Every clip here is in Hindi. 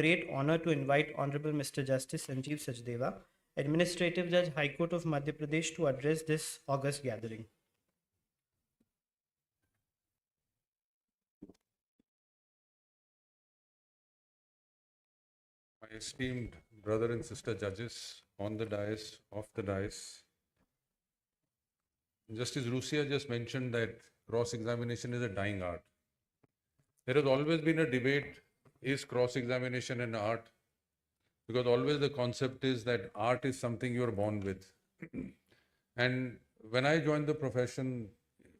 great honor to invite Honorable Mr. Justice Sanjeev Sachdeva, Administrative Judge, High Court of Madhya Pradesh, to address this august gathering. My esteemed brother and sister judges on the dais, off the dais. Justice Rusia just mentioned that cross-examination is a dying art. There has always been a debate, is cross-examination an art? Because always the concept is that art is something you're born with. And when I joined the profession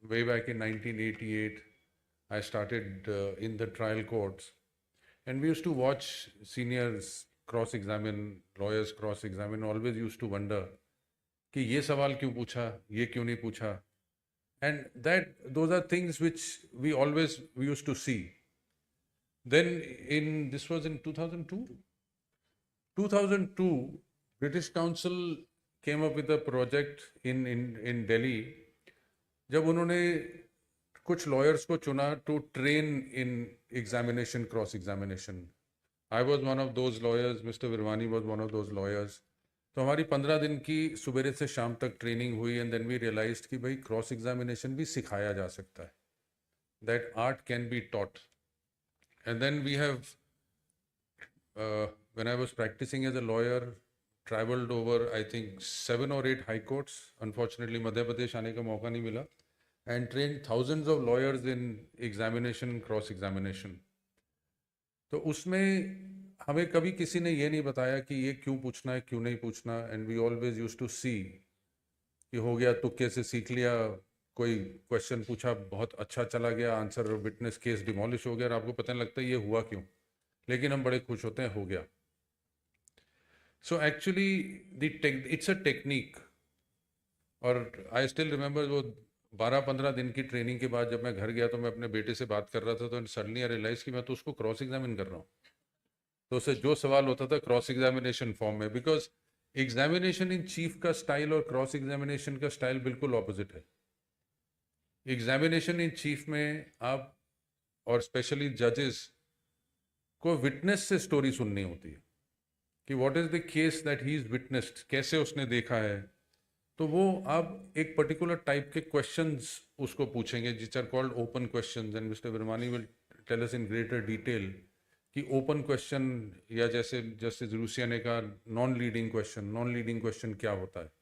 way back in 1988, I started in the trial courts. And we used to watch seniors cross-examine, lawyers cross-examine, always used to wonder कि ये सवाल क्यों पूछा, ये क्यों नहीं पूछा. And those are things which we used to see. Then this was in 2002? 2002, British Council came up with a project in Delhi, जब उन्होंने कुछ lawyers को चुना to train in examination, cross-examination. I was one of those lawyers, Mr. Virwani was one of those lawyers. तो हमारी 15 दिन की सुबह से शाम तक ट्रेनिंग हुई एंड देन वी रियलाइज्ड कि भाई क्रॉस एग्जामिनेशन भी सिखाया जा सकता है, that art can be taught. And then we have when I was practising as a lawyer travelled over I think 7 or 8 high courts. Unfortunately Madhya Pradesh आने का मौका नहीं मिला. And train thousands of lawyers in examination, cross examination. तो उसमें हमें कभी किसी ने ये नहीं बताया कि ये क्यों पूछना है, क्यों नहीं पूछना. And we always used to see कि हो गया तुक्के से सीख लिया, कोई क्वेश्चन पूछा बहुत अच्छा चला गया, आंसर विटनेस केस डिमोलिश हो गया और आपको पता नहीं लगता ये हुआ क्यों, लेकिन हम बड़े खुश होते हैं हो गया. So actually it's a technique. और आई स्टिल रिमेंबर वो 12-15 दिन की ट्रेनिंग के बाद जब मैं घर गया तो मैं अपने बेटे से बात कर रहा था तो सडनली आई रियलाइज कि मैं तो उसको क्रॉस एग्जामिन कर रहा हूँ. तो उससे जो सवाल होता था क्रॉस एग्जामिनेशन फॉर्म में, बिकॉज एग्जामिनेशन इन चीफ का स्टाइल और क्रॉस एग्जामिनेशन का स्टाइल बिल्कुल ऑपोजिट है. एग्जामिनेशन इन चीफ में आप और स्पेशली जजेस को विटनेस से स्टोरी सुननी होती है कि what is the case that he is witnessed, कैसे उसने देखा है. तो वो आप एक पर्टिकुलर टाइप के क्वेश्चंस उसको पूछेंगे which are called open questions. And mister Virmani will tell us in greater detail कि ओपन क्वेश्चन या जैसे जस्टिस रूसिया ने कहा non leading question. Non leading question क्या होता है?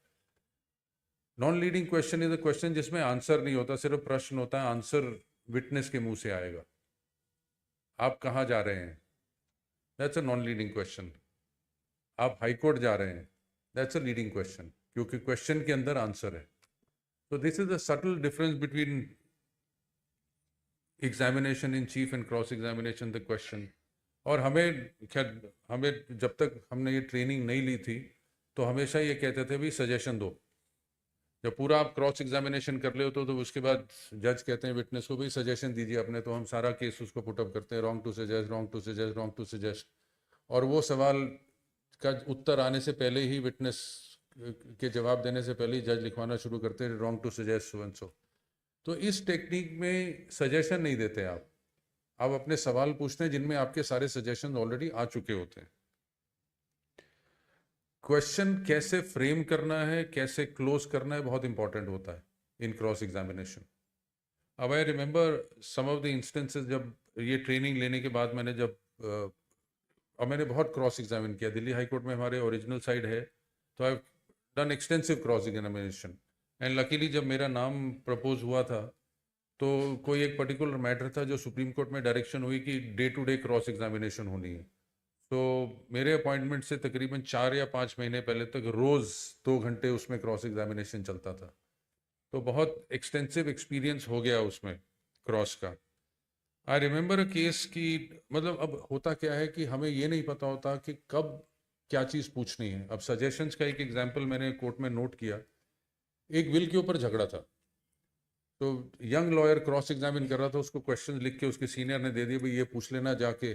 Non leading question is a question जिसमें आंसर नहीं होता, सिर्फ प्रश्न होता है, आंसर विटनेस के मुंह से आएगा. आप कहाँ जा रहे हैं, that's a non leading question. आप हाई कोर्ट जा रहे हैं, दैट्स अ लीडिंग क्वेश्चन, क्योंकि क्वेश्चन के अंदर आंसर है. तो this is a subtle difference between examination in cheap and cross examination the question. और हमें जब तक हमने ये ट्रेनिंग नहीं ली थी तो हमेशा ये कहते थे भी सजेशन दो. जब पूरा आप क्रॉस एग्जामिनेशन कर ले हो तो उसके बाद जज कहते हैं विटनेस को भी सजेशन दीजिए अपने, तो हम सारा केस उसको पुटअप करते हैं, wrong to suggest, wrong to suggest, wrong to suggest. और वो सवाल का उत्तर आने से पहले ही, विटनेस के जवाब देने से पहले ही जज लिखवाना शुरू करते हैं wrong to suggest so and so. तो इस टेक्निक में सजेशन नहीं देते आप अपने सवाल पूछते हैं जिनमें आपके सारे सजेशन ऑलरेडी आ चुके होते हैं. क्वेश्चन कैसे फ्रेम करना है, कैसे क्लोज करना है, बहुत इंपॉर्टेंट होता है इन क्रॉस एग्जामिनेशन. अब I remember some of the instances जब ये ट्रेनिंग लेने के बाद मैंने बहुत क्रॉस एग्जामिन किया. दिल्ली हाई कोर्ट में हमारे ओरिजिनल साइड है, तो I done extensive cross examination. And luckily जब मेरा नाम प्रपोज हुआ था तो कोई एक पर्टिकुलर मैटर था जो सुप्रीम कोर्ट में डायरेक्शन हुई कि day to day cross examination होनी है. तो मेरे अपॉइंटमेंट से तकरीबन 4 या 5 महीने पहले तक रोज़ 2 घंटे उसमें क्रॉस एग्जामिनेशन चलता था. तो बहुत एक्सटेंसिव एक्सपीरियंस हो गया उसमें क्रॉस का. आई रिमेंबर अ केस की, मतलब अब होता क्या है कि हमें ये नहीं पता होता कि कब क्या चीज़ पूछनी है. अब सजेशंस का एक एग्जाम्पल मैंने कोर्ट में नोट किया. एक विल के ऊपर झगड़ा था, तो यंग लॉयर क्रॉस एग्जामिन कर रहा था, उसको क्वेश्चन लिख के उसके सीनियर ने दे दिए, भाई ये पूछ लेना जाके.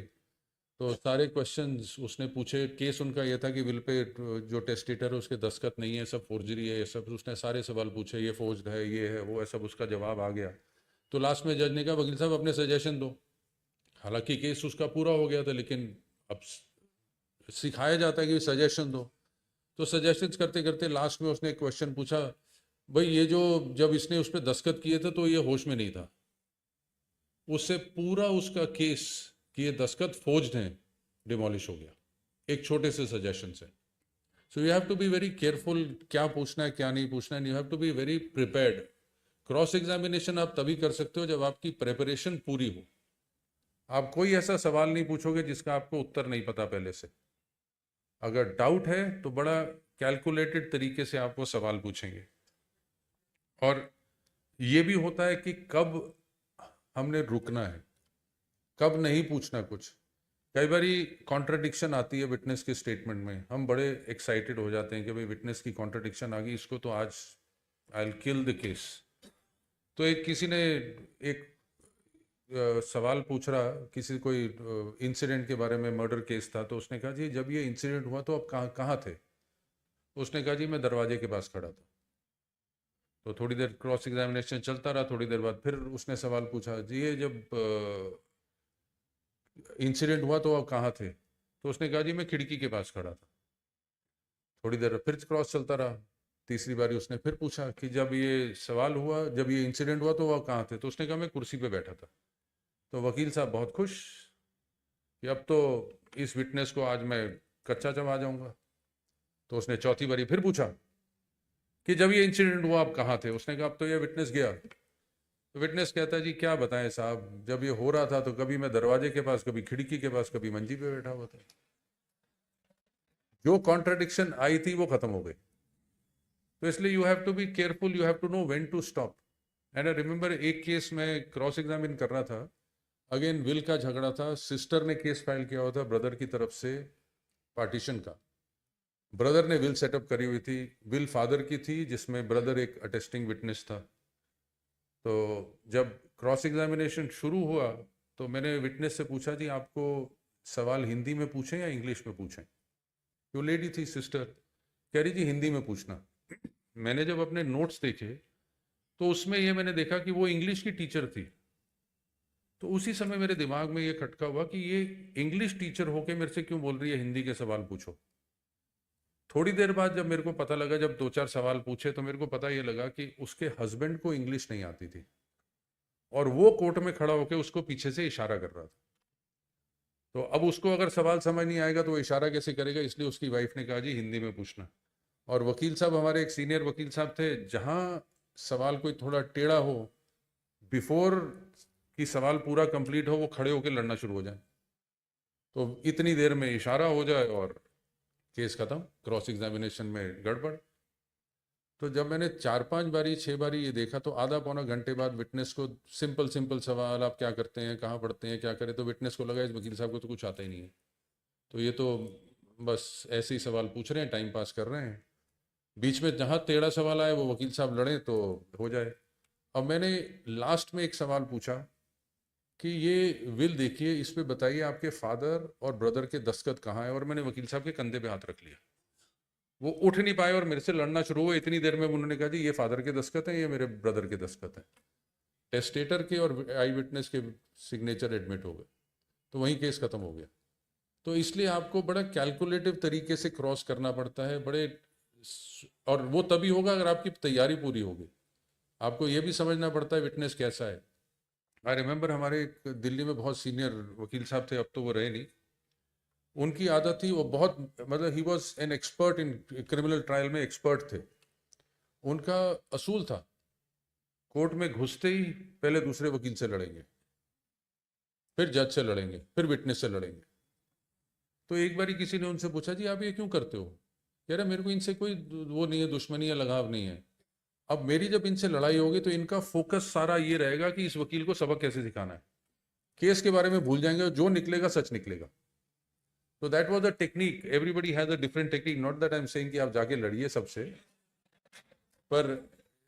तो सारे क्वेश्चंस उसने पूछे. केस उनका ये था कि विल पे जो टेस्टेटर है उसके दस्तखत नहीं है, सब फोर्जरी है, ये सब. उसने सारे सवाल पूछे, ये फोर्ज्ड है, ये है, वो है, सब उसका जवाब आ गया. तो लास्ट में जज ने कहा वकील साहब अपने सजेशन दो. हालांकि केस उसका पूरा हो गया था, लेकिन अब सिखाया जाता है कि सजेशन दो, तो सजेशंस करते करते लास्ट में उसने एक क्वेश्चन पूछा, भाई ये जो जब इसने उस पर दस्तखत किए थे तो ये होश में नहीं था। उससे पूरा उसका केस कि ये दस्तखत फोर्ज्ड हैं डिमोलिश हो गया एक छोटे से सजेशन से। So you have to be very careful क्या पूछना है क्या नहीं पूछना है, you have to be very prepared. Cross examination आप तभी कर सकते हो जब आपकी प्रिपरेशन पूरी हो। आप कोई ऐसा सवाल नहीं पूछोगे जिसका आपको उत्तर नहीं पता पहले से। अगर डाउट है तो बड़ा कैलकुलेटेड तरीके से आप वो सवाल पूछेंगे। और ये भी होता है कि कब हमने रुकना है, कब नहीं पूछना कुछ। कई बार कॉन्ट्रडिक्शन आती है विटनेस के स्टेटमेंट में, हम बड़े एक्साइटेड हो जाते हैं कि भाई विटनेस की कॉन्ट्रडिक्शन आ गई, इसको तो आज I will kill the case. तो एक किसी ने एक सवाल पूछ रहा, किसी कोई इंसिडेंट के बारे में, मर्डर केस था, तो उसने कहा जी जब ये इंसिडेंट हुआ तो आप कहाँ थे? उसने कहा जी मैं दरवाजे के पास खड़ा था। तो थोड़ी देर क्रॉस एग्जामिनेशन चलता रहा, थोड़ी देर बाद फिर उसने सवाल पूछा, जी ये जब इंसिडेंट हुआ तो आप कहाँ थे? तो उसने कहा जी मैं खिड़की के पास खड़ा था। थोड़ी देर फिर क्रॉस चलता रहा, तीसरी बारी उसने फिर पूछा कि जब ये सवाल हुआ, जब ये इंसिडेंट हुआ तो आप कहाँ थे? तो उसने कहा मैं कुर्सी पे बैठा था। तो वकील साहब बहुत खुश कि अब तो इस विटनेस को आज मैं कच्चा चबा जाऊंगा। तो उसने चौथी बारी फिर पूछा कि जब ये इंसिडेंट हुआ आप कहाँ थे? उसने कहा अब तो ये विटनेस गया। तो विटनेस कहता है जी क्या बताएं साहब, जब ये हो रहा था तो कभी मैं दरवाजे के पास, कभी खिड़की के पास, कभी मंजी पे बैठा हुआ था। जो कॉन्ट्रडिक्शन आई थी वो खत्म हो गई। तो इसलिए you have to be careful, you have to know when to stop. And I remember एक केस में क्रॉस एग्जामिन कर रहा था, अगेन विल का झगड़ा था। सिस्टर ने केस फाइल किया हुआ था ब्रदर की तरफ से पार्टीशन का। ब्रदर ने विल सेटअप करी हुई थी, विल फादर की थी जिसमें ब्रदर एक अटेस्टिंग विटनेस था। तो जब क्रॉस एग्जामिनेशन शुरू हुआ तो मैंने विटनेस से पूछा जी आपको सवाल हिंदी में पूछें या इंग्लिश में पूछें? वो लेडी थी सिस्टर, कह रही जी हिंदी में पूछना। मैंने जब अपने नोट्स देखे तो उसमें ये मैंने देखा कि वो इंग्लिश की टीचर थी। तो उसी समय मेरे दिमाग में ये खटका हुआ कि ये इंग्लिश टीचर होके मेरे से क्यों बोल रही है हिंदी के सवाल पूछो। थोड़ी देर बाद जब मेरे को पता लगा, जब दो चार सवाल पूछे तो मेरे को पता ये लगा कि उसके हस्बैंड को इंग्लिश नहीं आती थी और वो कोर्ट में खड़ा होकर उसको पीछे से इशारा कर रहा था। तो अब उसको अगर सवाल समझ नहीं आएगा तो वो इशारा कैसे करेगा, इसलिए उसकी वाइफ ने कहा जी हिंदी में पूछना। और वकील साहब, हमारे एक सीनियर वकील साहब थे, जहां सवाल कोई थोड़ा टेढ़ा हो, बिफोर कि सवाल पूरा कंप्लीट हो वो खड़े होकर लड़ना शुरू हो जाए, तो इतनी देर में इशारा हो जाए और केस खत्म, क्रॉस एग्जामिनेशन में गड़बड़। तो जब मैंने 4-5 बारी 6 बारी ये देखा तो आधा पौना घंटे बाद विटनेस को सिंपल सिंपल सवाल, आप क्या करते हैं, कहाँ पढ़ते हैं, क्या करें, तो विटनेस को लगा इस वकील साहब को तो कुछ आता ही नहीं है, तो ये तो बस ऐसे ही सवाल पूछ रहे हैं, टाइम पास कर रहे हैं। बीच में जहाँ टेढ़ा सवाल आए वो वकील साहब लड़ें तो हो जाए। अब मैंने लास्ट में एक सवाल पूछा कि ये विल देखिए, इस पे बताइए आपके फादर और ब्रदर के दस्तखत कहाँ है, और मैंने वकील साहब के कंधे पे हाथ रख लिया। वो उठ नहीं पाए और मेरे से लड़ना शुरू हुआ। इतनी देर में उन्होंने कहा जी ये फादर के दस्तखत हैं, ये मेरे ब्रदर के दस्तखत हैं। टेस्टेटर के और आई विटनेस के सिग्नेचर एडमिट हो गए, तो वहीं केस खत्म हो गया। तो इसलिए आपको बड़ा कैलकुलेटिव तरीके से क्रॉस करना पड़ता है, और वो तभी होगा अगर आपकी तैयारी पूरी होगी। आपको ये भी समझना पड़ता है विटनेस कैसा है। आई रिमेंबर हमारे एक दिल्ली में बहुत सीनियर वकील साहब थे, अब तो वो रहे नहीं। उनकी आदत थी, वो बहुत, मतलब he was an expert in criminal trial में, एक्सपर्ट थे। उनका असूल था कोर्ट में घुसते ही पहले दूसरे वकील से लड़ेंगे, फिर जज से लड़ेंगे, फिर विटनेस से लड़ेंगे। तो एक बारी किसी ने उनसे पूछा जी आप ये क्यों करते हो? कह रहे मेरे को इनसे कोई वो नहीं है, दुश्मनी या लगाव नहीं है। अब मेरी जब इनसे लड़ाई होगी तो इनका फोकस सारा ये रहेगा कि इस वकील को सबक कैसे सिखाना है। केस के बारे में भूल जाएंगे और जो निकलेगा सच निकलेगा। तो that was the technique. Everybody has a different technique, not that I am saying कि आप जाके लड़िए सबसे, पर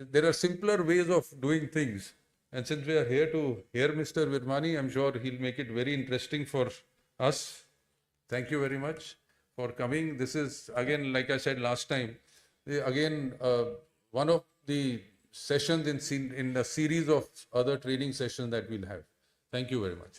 there are simpler ways of doing things. And since we are here to hear Mr Virmani, I am sure he will make it very interesting for us. Thank you very much for coming. This is again, like I said last time, again one of the sessions in a series of other training sessions that we'll have. Thank you very much.